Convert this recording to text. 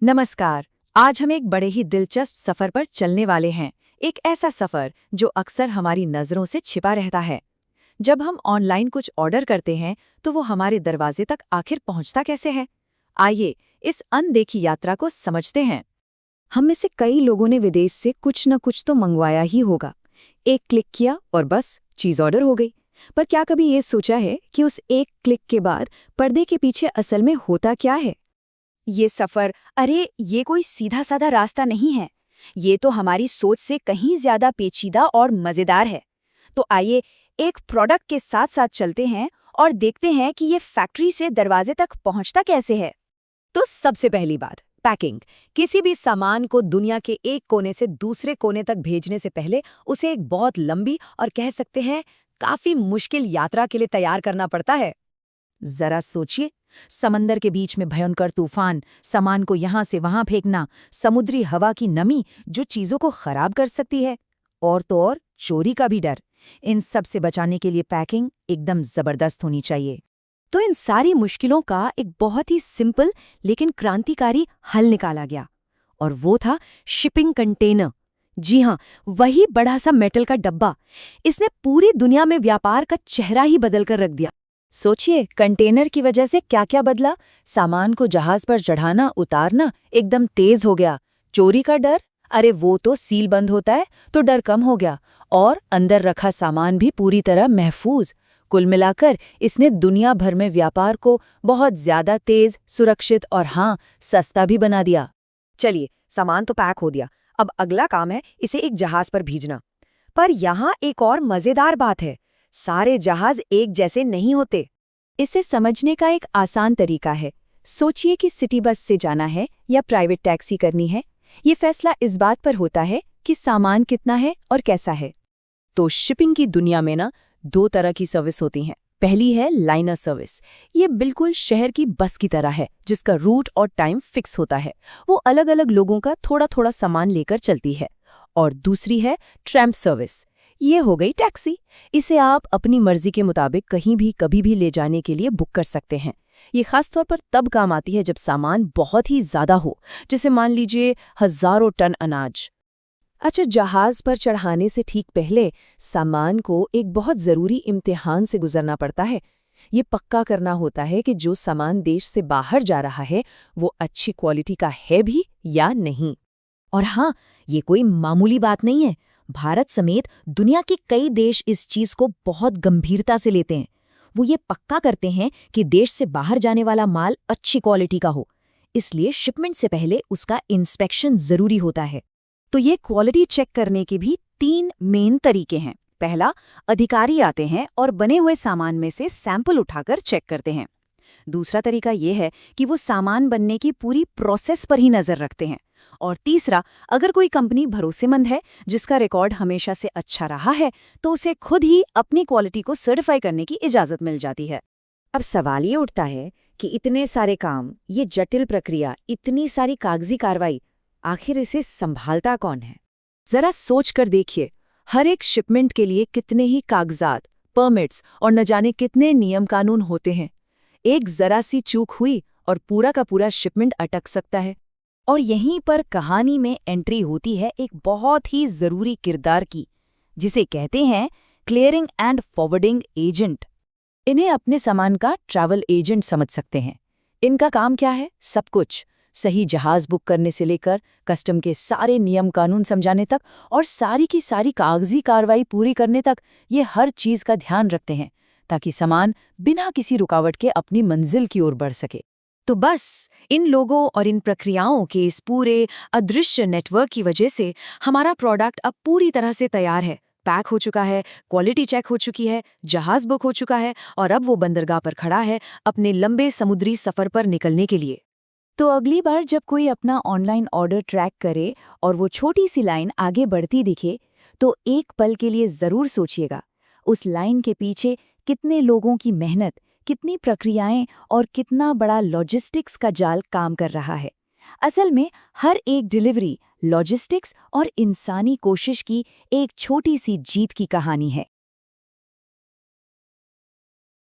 नमस्कार। आज हम एक बड़े ही दिलचस्प सफर पर चलने वाले हैं। एक ऐसा सफर जो अक्सर हमारी नजरों से छिपा रहता है। जब हम ऑनलाइन कुछ ऑर्डर करते हैं तो वो हमारे दरवाजे तक आखिर पहुंचता कैसे है? आइए इस अनदेखी यात्रा को समझते हैं। हम में से कई लोगों ने विदेश से कुछ न कुछ तो मंगवाया ही होगा। एक क्लिक किया और बस चीज ऑर्डर हो गई। पर क्या कभी ये सोचा है कि उस एक क्लिक के बाद पर्दे के पीछे असल में होता क्या है? ये सफर, अरे ये कोई सीधा साधा रास्ता नहीं है। ये तो हमारी सोच से कहीं ज्यादा पेचीदा और मजेदार है। तो आइए एक प्रोडक्ट के साथ साथ चलते हैं और देखते हैं कि ये फैक्ट्री से दरवाजे तक पहुंचता कैसे है। तो सबसे पहली बात, पैकिंग। किसी भी सामान को दुनिया के एक कोने से दूसरे कोने तक भेजने से पहले उसे एक बहुत लंबी और कह सकते हैं काफी मुश्किल यात्रा के लिए तैयार करना पड़ता है। जरा सोचिए, समंदर के बीच में भयंकर तूफान, सामान को यहां से वहां फेंकना, समुद्री हवा की नमी जो चीजों को खराब कर सकती है, और तो और चोरी का भी डर। इन सब से बचाने के लिए पैकिंग एकदम जबरदस्त होनी चाहिए। तो इन सारी मुश्किलों का एक बहुत ही सिंपल लेकिन क्रांतिकारी हल निकाला गया, और वो था शिपिंग कंटेनर। जी हाँ, वही बड़ा सा मेटल का डब्बा। इसने पूरी दुनिया में व्यापार का चेहरा ही बदल कर रख दिया। सोचिए, कंटेनर की वजह से क्या क्या बदला। सामान को जहाज पर चढ़ाना उतारना एकदम तेज हो गया। चोरी का डर, अरे वो तो सील बंद होता है तो डर कम हो गया। और अंदर रखा सामान भी पूरी तरह महफूज। कुल मिलाकर इसने दुनिया भर में व्यापार को बहुत ज्यादा तेज, सुरक्षित और हाँ, सस्ता भी बना दिया। चलिए, सामान तो पैक हो दिया, अब अगला काम है इसे एक जहाज पर भेजना। पर यहाँ एक और मजेदार बात है, सारे जहाज एक जैसे नहीं होते। इसे समझने का एक आसान तरीका है। सोचिए कि सिटी बस से जाना है या प्राइवेट टैक्सी करनी है। ये फैसला इस बात पर होता है कि सामान कितना है और कैसा है। तो शिपिंग की दुनिया में ना दो तरह की सर्विस होती हैं। पहली है लाइनर सर्विस। ये बिल्कुल शहर की बस की तरह है, जिसका रूट और टाइम फिक्स होता है। वो अलग अलग लोगों का थोड़ा थोड़ा सामान लेकर चलती है। और दूसरी है ट्रैम्प सर्विस। ये हो गई टैक्सी। इसे आप अपनी मर्जी के मुताबिक कहीं भी कभी भी ले जाने के लिए बुक कर सकते हैं। ये खासतौर पर तब काम आती है जब सामान बहुत ही ज्यादा हो, जैसे मान लीजिए हजारों टन अनाज। अच्छा, जहाज पर चढ़ाने से ठीक पहले सामान को एक बहुत ज़रूरी इम्तिहान से गुजरना पड़ता है। ये पक्का करना होता है कि जो सामान देश से बाहर जा रहा है वो अच्छी क्वालिटी का है भी या नहीं। और हाँ, ये कोई मामूली बात नहीं है। भारत समेत दुनिया के कई देश इस चीज को बहुत गंभीरता से लेते हैं। वो ये पक्का करते हैं कि देश से बाहर जाने वाला माल अच्छी क्वालिटी का हो। इसलिए शिपमेंट से पहले उसका इंस्पेक्शन जरूरी होता है। तो ये क्वालिटी चेक करने के भी 3 मेन तरीके हैं। पहला, अधिकारी आते हैं और बने हुए सामान में से सैंपल उठाकर चेक करते हैं। दूसरा तरीका ये है कि वो सामान बनने की पूरी प्रोसेस पर ही नजर रखते हैं। और तीसरा, अगर कोई कंपनी भरोसेमंद है, जिसका रिकॉर्ड हमेशा से अच्छा रहा है, तो उसे खुद ही अपनी क्वालिटी को सर्टिफाई करने की इजाजत मिल जाती है। अब सवाल ये उठता है कि इतने सारे काम, ये जटिल प्रक्रिया, इतनी सारी कागजी कार्रवाई, आखिर इसे संभालता कौन है? जरा सोच कर देखिए, हर एक शिपमेंट के लिए कितने ही कागजात, परमिट्स और न जाने कितने नियम कानून होते हैं। एक जरा सी चूक हुई और पूरा का पूरा शिपमेंट अटक सकता है। और यहीं पर कहानी में एंट्री होती है एक बहुत ही जरूरी किरदार की, जिसे कहते हैं क्लियरिंग एंड फॉरवर्डिंग एजेंट। इन्हें अपने सामान का ट्रैवल एजेंट समझ सकते हैं। इनका काम क्या है? सब कुछ, सही जहाज बुक करने से लेकर कस्टम के सारे नियम कानून समझाने तक और सारी की सारी कागजी कार्रवाई पूरी करने तक, ये हर चीज का ध्यान रखते हैं ताकि सामान बिना किसी रुकावट के अपनी मंजिल की ओर बढ़ सके। तो बस इन लोगों और इन प्रक्रियाओं के इस पूरे अदृश्य नेटवर्क की वजह से हमारा प्रोडक्ट अब पूरी तरह से तैयार है, पैक हो चुका है, क्वालिटी चेक हो चुकी है, जहाज बुक हो चुका है और अब वो बंदरगाह पर खड़ा है अपने लंबे समुद्री सफर पर निकलने के लिए। तो अगली बार जब कोई अपना ऑनलाइन ऑर्डर ट्रैक करे और वो छोटी सी लाइन आगे बढ़ती दिखे, तो एक पल के लिए जरूर सोचिएगा, उस लाइन के पीछे कितने लोगों की मेहनत, कितनी प्रक्रियाएं और कितना बड़ा लॉजिस्टिक्स का जाल काम कर रहा है। असल में हर एक डिलीवरी लॉजिस्टिक्स और इंसानी कोशिश की एक छोटी सी जीत की कहानी है।